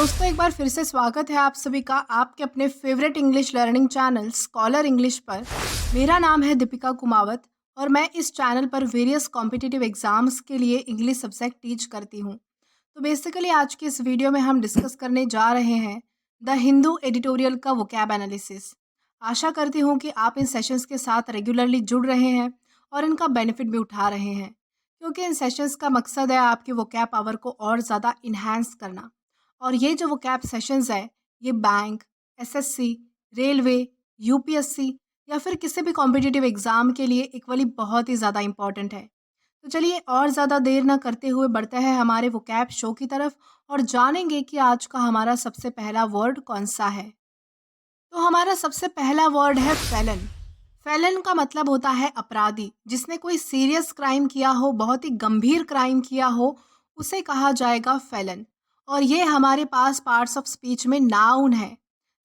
दोस्तों, एक बार फिर से स्वागत है आप सभी का आपके अपने favourite English learning channel scholar English पर। मेरा नाम है दीपिका कुमावत और मैं इस चैनल पर वेरियस कॉम्पिटिटिव एग्जाम्स के लिए इंग्लिश सब्जेक्ट टीच करती हूँ। तो बेसिकली आज की इस वीडियो में हम डिस्कस करने जा रहे हैं द हिंदू एडिटोरियल का वोकैब एनालिसिस। आशा करती हूँ कि आप इन सेशंस के साथ रेगुलरली जुड़ रहे हैं और इनका बेनिफिट भी उठा रहे हैं, क्योंकि इन सेशंस का मकसद है आपके वोकैब पावर को और ज़्यादा इन्हांस करना। और ये जो वोकैब सेशंस है, ये बैंक, एसएससी, रेलवे, यूपीएससी या फिर किसी भी कॉम्पिटिटिव एग्ज़ाम के लिए इक्वली बहुत ही ज़्यादा इम्पॉर्टेंट है। तो चलिए और ज़्यादा देर ना करते हुए बढ़ते हैं हमारे वोकैब शो की तरफ और जानेंगे कि आज का हमारा सबसे पहला वर्ड कौन सा है। तो हमारा सबसे पहला वर्ड है फेलन। फेलन का मतलब होता है अपराधी, जिसने कोई सीरियस क्राइम किया हो, बहुत ही गंभीर क्राइम किया हो, उसे कहा जाएगा फेलन। और ये हमारे पास पार्ट्स ऑफ स्पीच में नाउन है।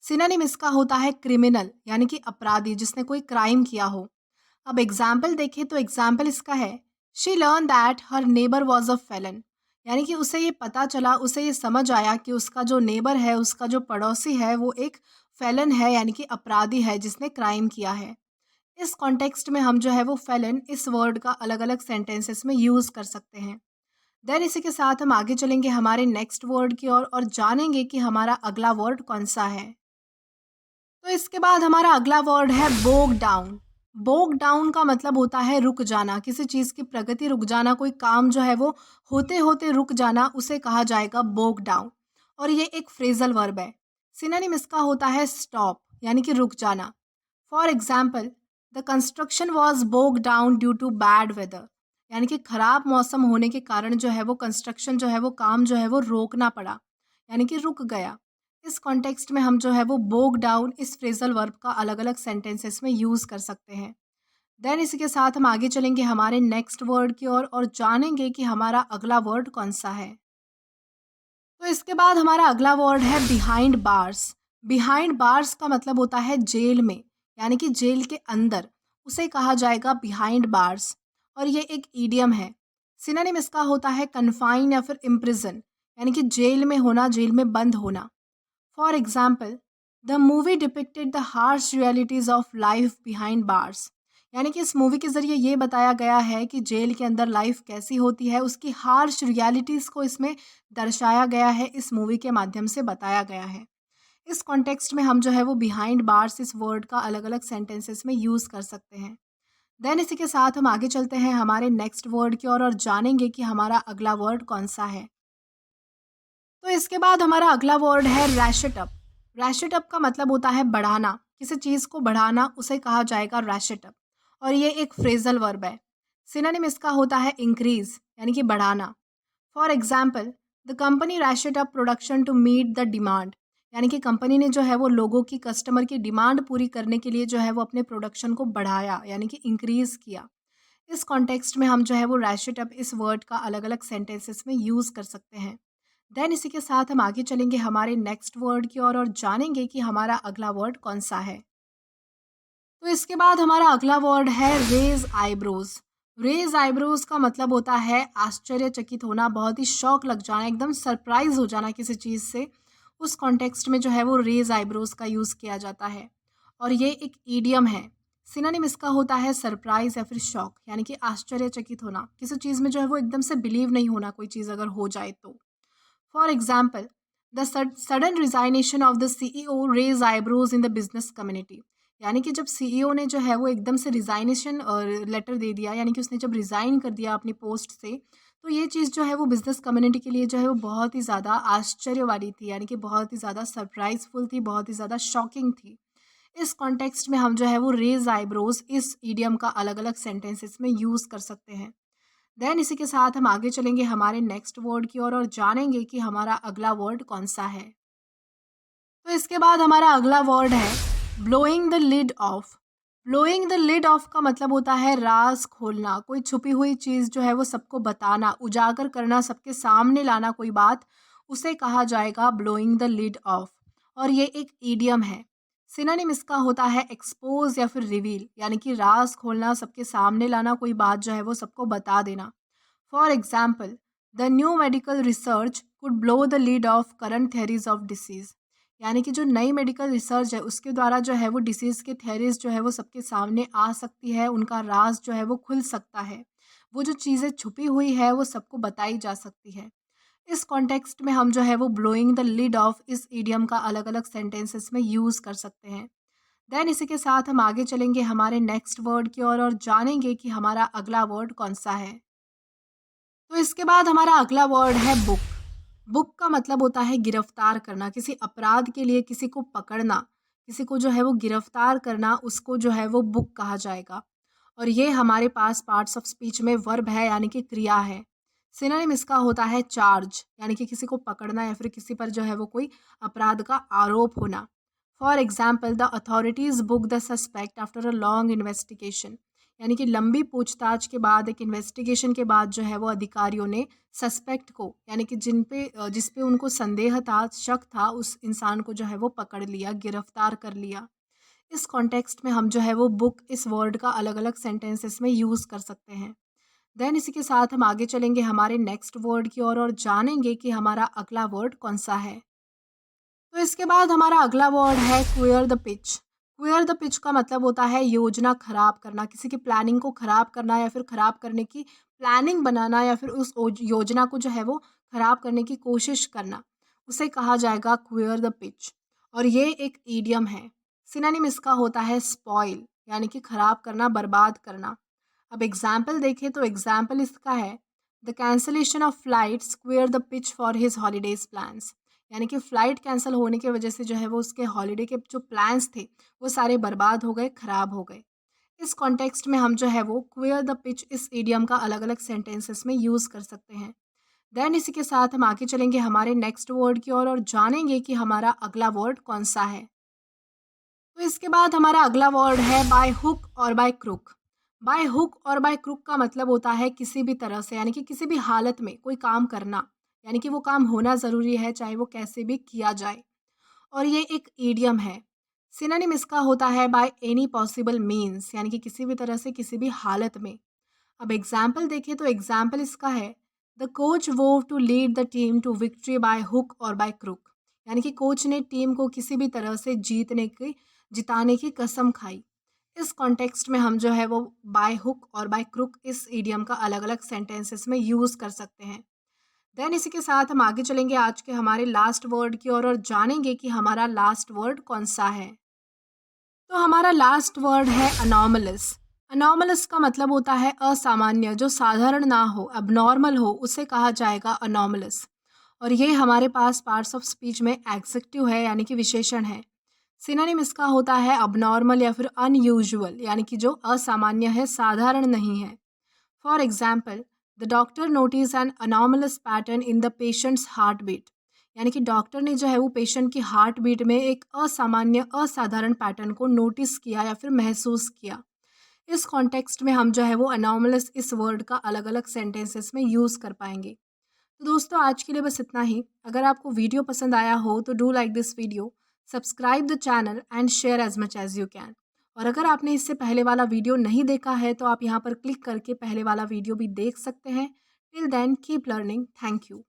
सिनोनिम इसका होता है क्रिमिनल, यानी कि अपराधी जिसने कोई क्राइम किया हो। अब एग्जाम्पल देखें तो एग्जाम्पल इसका है, she learn that her neighbour was a fallen. यानी कि उसे ये पता चला, उसे ये समझ आया कि उसका जो नेबर है, उसका जो पड़ोसी है, वो एक फेलन है, यानी कि अपराधी है जिसने क्राइम किया है। इस कॉन्टेक्स्ट में हम जो है वो फेलन इस वर्ड का अलग अलग सेंटेंसेस में यूज़ कर सकते हैं। देन इसी के साथ हम आगे चलेंगे हमारे नेक्स्ट वर्ड की ओर और जानेंगे कि हमारा अगला वर्ड कौन सा है। तो इसके बाद हमारा अगला वर्ड है बोग डाउन। बोग डाउन का मतलब होता है रुक जाना, किसी चीज़ की प्रगति रुक जाना, कोई काम जो है वो होते होते रुक जाना, उसे कहा जाएगा बोग डाउन। और ये एक फ्रेजल वर्ब है। सिनोनिम इसका होता है स्टॉप, यानी कि रुक जाना। For example, the construction was bog down due to bad weather. यानी कि खराब मौसम होने के कारण जो है वो कंस्ट्रक्शन जो है वो काम जो है वो रोकना पड़ा, यानी कि रुक गया। इस कॉन्टेक्स्ट में हम जो है वो बोग डाउन इस फ्रेजल वर्ब का अलग अलग सेंटेंसेस में यूज़ कर सकते हैं। देन इसी के साथ हम आगे चलेंगे हमारे नेक्स्ट वर्ड की ओर और जानेंगे कि हमारा अगला वर्ड कौन सा है। तो इसके बाद हमारा अगला वर्ड है बिहाइंड बार्स। बिहाइंड बार्स का मतलब होता है जेल में, यानी कि जेल के अंदर, उसे कहा जाएगा बिहाइंड बार्स। और ये एक ईडियम है। सिनोनिम इसका होता है कन्फाइन या फिर इम्प्रिजन, यानी कि जेल में होना, जेल में बंद होना। For example, the movie depicted the harsh realities of life behind bars. यानी कि इस मूवी के ज़रिए ये बताया गया है कि जेल के अंदर लाइफ कैसी होती है, उसकी हार्श रियलिटीज़ को इसमें दर्शाया गया है, इस मूवी के माध्यम से बताया गया है। इस कॉन्टेक्स्ट में हम जो है वो बिहाइंड बार्स इस वर्ड का अलग अलग सेंटेंसेस में यूज़ कर सकते हैं। देन इसी के साथ हम आगे चलते हैं हमारे नेक्स्ट वर्ड की ओर और जानेंगे कि हमारा अगला वर्ड कौन सा है। तो इसके बाद हमारा अगला वर्ड है रैशेट अप। रैशेट अप का मतलब होता है बढ़ाना, किसी चीज़ को बढ़ाना, उसे कहा जाएगा रैशेट अप। और ये एक फ्रेजल वर्ब है। सिनोनिम इसका होता है इंक्रीज, यानी कि बढ़ाना। For example, the company ratchet up production to meet the demand. यानी कि कंपनी ने जो है वो लोगों की, कस्टमर की डिमांड पूरी करने के लिए जो है वो अपने प्रोडक्शन को बढ़ाया, यानी कि इंक्रीज किया। इस कॉन्टेक्स्ट में हम जो है वो रैशेट अप इस वर्ड का अलग अलग सेंटेंसेस में यूज़ कर सकते हैं। देन इसी के साथ हम आगे चलेंगे हमारे नेक्स्ट वर्ड की ओर और जानेंगे कि हमारा अगला वर्ड कौन सा है। तो इसके बाद हमारा अगला वर्ड है रेज आईब्रोज। रेज आईब्रोज का मतलब होता है आश्चर्यचकित होना, बहुत ही शौक लग जाना, एकदम सरप्राइज हो जाना किसी चीज़ से। उस कॉन्टेक्स्ट में जो है वो रेज आईब्रोज का यूज़ किया जाता है। और ये एक ईडियम है। सिनोनिम इसका होता है सरप्राइज या फिर शौक, यानी कि आश्चर्यचकित होना, किसी चीज़ में जो है वो एकदम से बिलीव नहीं होना, कोई चीज़ अगर हो जाए तो। For example, the sudden resignation of the CEO raise eyebrows in the business community. यानी कि जब सीईओ ने जो है वो एकदम से रिजाइनेशन और लेटर दे दिया, यानी कि उसने जब रिज़ाइन कर दिया अपनी पोस्ट से, तो ये चीज़ जो है वो बिज़नेस कम्युनिटी के लिए जो है वो बहुत ही ज़्यादा आश्चर्य वाली थी, यानी कि बहुत ही ज़्यादा सरप्राइजफुल थी, बहुत ही ज़्यादा शॉकिंग थी। इस कॉन्टेक्स्ट में हम जो है वो रेज आईब्रोज इस ईडियम का अलग अलग सेंटेंसेस में यूज़ कर सकते हैं। देन इसी के साथ हम आगे चलेंगे हमारे नेक्स्ट वर्ड की ओर और जानेंगे कि हमारा अगला वर्ड कौन सा है। तो इसके बाद हमारा अगला वर्ड है blowing the lid off. Blowing the lid off का मतलब होता है राज खोलना, कोई छुपी हुई चीज़ जो है वो सबको बताना, उजागर करना, सबके सामने लाना कोई बात, उसे कहा जाएगा ब्लोइंग द लिड ऑफ। और ये एक ईडियम है। सिनोनिम इसका होता है एक्सपोज या फिर रिवील, यानी कि राज खोलना, सबके सामने लाना, कोई बात जो है वो सबको बता देना। For example, the new medical research could blow the lead of current theories of disease. यानी कि जो नई मेडिकल रिसर्च है उसके द्वारा जो है वो डिसीज़ के थेरीज जो है वो सबके सामने आ सकती है, उनका राज जो है वो खुल सकता है। वो जो चीज़ें छुपी हुई है वो सबको बताई जा सकती है। इस कॉन्टेक्स्ट में हम जो है वो ब्लोइंग द लिड ऑफ इस इडियम का अलग-अलग सेंटेंसेस में यूज़ कर सकते हैं। देन इसी के साथ हम आगे चलेंगे हमारे नेक्स्ट वर्ड की ओर और जानेंगे कि हमारा अगला वर्ड कौन-सा है। तो इसके बाद हमारा अगला वर्ड है बुक। बुक का मतलब होता है गिरफ्तार करना, किसी अपराध के लिए किसी को पकड़ना, किसी को जो है वो गिरफ्तार करना, उसको जो है वो बुक कहा जाएगा। और ये हमारे पास पार्ट्स ऑफ स्पीच में वर्ब है यानी कि क्रिया है। सिनोनिम इसका होता है चार्ज, यानी कि किसी को पकड़ना या फिर किसी पर जो है वो कोई अपराध का आरोप होना। For example the authorities book the suspect after a long investigation. यानी कि लंबी पूछताछ के बाद, एक इन्वेस्टिगेशन के बाद जो है वो अधिकारियों ने सस्पेक्ट को, यानी कि जिस पे उनको संदेह था, शक था, उस इंसान को जो है वो पकड़ लिया, गिरफ्तार कर लिया। इस कॉन्टेक्स्ट में हम जो है वो बुक इस वर्ड का अलग-अलग सेंटेंसेस में यूज़ कर सकते हैं। देन इसी के साथ हम आगे चलेंगे हमारे नेक्स्ट वर्ड की ओर और जानेंगे कि हमारा अगला वर्ड कौन-सा है। तो इसके बाद हमारा अगला वर्ड है queer the pitch. Queer the pitch का मतलब होता है योजना खराब करना, किसी की प्लानिंग को खराब करना या फिर खराब करने की प्लानिंग बनाना या फिर उस योजना को जो है वो खराब करने की कोशिश करना, उसे कहा जाएगा क्वेयर द पिच। और ये एक ईडियम है। सिनोनिम इसका होता है स्पॉइल, यानी कि खराब करना, बर्बाद करना। अब एग्जाम्पल देखें तो एग्जाम्पल इसका है the cancellation of flights queer the pitch for his holidays plans. यानी कि फ़्लाइट कैंसल होने की वजह से जो है वो उसके हॉलिडे के जो प्लान्स थे वो सारे बर्बाद हो गए, ख़राब हो गए। इस कॉन्टेक्स्ट में हम जो है वो क्लियर द पिच इस इडियम का अलग-अलग सेंटेंसेस में यूज़ कर सकते हैं। देन इसी के साथ हम आगे चलेंगे हमारे नेक्स्ट वर्ड की ओर और जानेंगे कि हमारा अगला वर्ड कौन-सा है। तो इसके बाद हमारा अगला वर्ड है बाय हुक और बाय क्रुक। बाय हुक और बाय क्रुक का मतलब होता है किसी भी तरह से, यानी कि किसी भी हालत में कोई काम करना, यानी कि वो काम होना ज़रूरी है, चाहे वो कैसे भी किया जाए। और ये एक ईडियम है। सिनोनिम इसका होता है बाय एनी पॉसिबल मीन्स, यानी कि किसी भी तरह से, किसी भी हालत में। अब एग्जाम्पल देखें तो एग्जाम्पल इसका है the coach vow to lead the team to victory by hook और बाय क्रुक। यानी कि कोच ने टीम को किसी भी तरह से जिताने की कसम खाई। इस कॉन्टेक्स्ट में हम जो है वो बाय हुक और बाय क्रुक इस ईडियम का अलग अलग सेंटेंसेस में यूज़ कर सकते हैं। देन इसी के साथ हम आगे चलेंगे आज के हमारे लास्ट वर्ड की ओर और जानेंगे कि हमारा लास्ट वर्ड कौन सा है। तो हमारा लास्ट वर्ड है अनॉमलस। अनॉमलस का मतलब होता है असामान्य, जो साधारण ना हो, अबनॉर्मल हो, उसे कहा जाएगा अनॉमलस। और ये हमारे पास पार्ट्स ऑफ स्पीच में एग्जेक्टिव है, यानी कि विशेषण है। सिनोनिम इसका होता है अबनॉर्मल या फिर अनयूजुअल, यानी कि जो असामान्य है, साधारण नहीं है। For example the doctor notice an anomalous pattern in the patient's heart beat. यानी कि डॉक्टर ने जो है वो पेशेंट की हार्ट बीट में एक असामान्य, असाधारण पैटर्न को नोटिस किया या फिर महसूस किया। इस कॉन्टेक्स्ट में हम जो है वो अनॉमलस इस वर्ड का अलग अलग सेंटेंसेस में यूज़ कर पाएंगे। तो दोस्तों आज के लिए बस इतना ही। अगर आपको वीडियो पसंद आया हो तो do like this video, subscribe the channel and share as much as you can. और अगर आपने इससे पहले वाला वीडियो नहीं देखा है तो आप यहाँ पर क्लिक करके पहले वाला वीडियो भी देख सकते हैं। Till then keep learning. Thank you.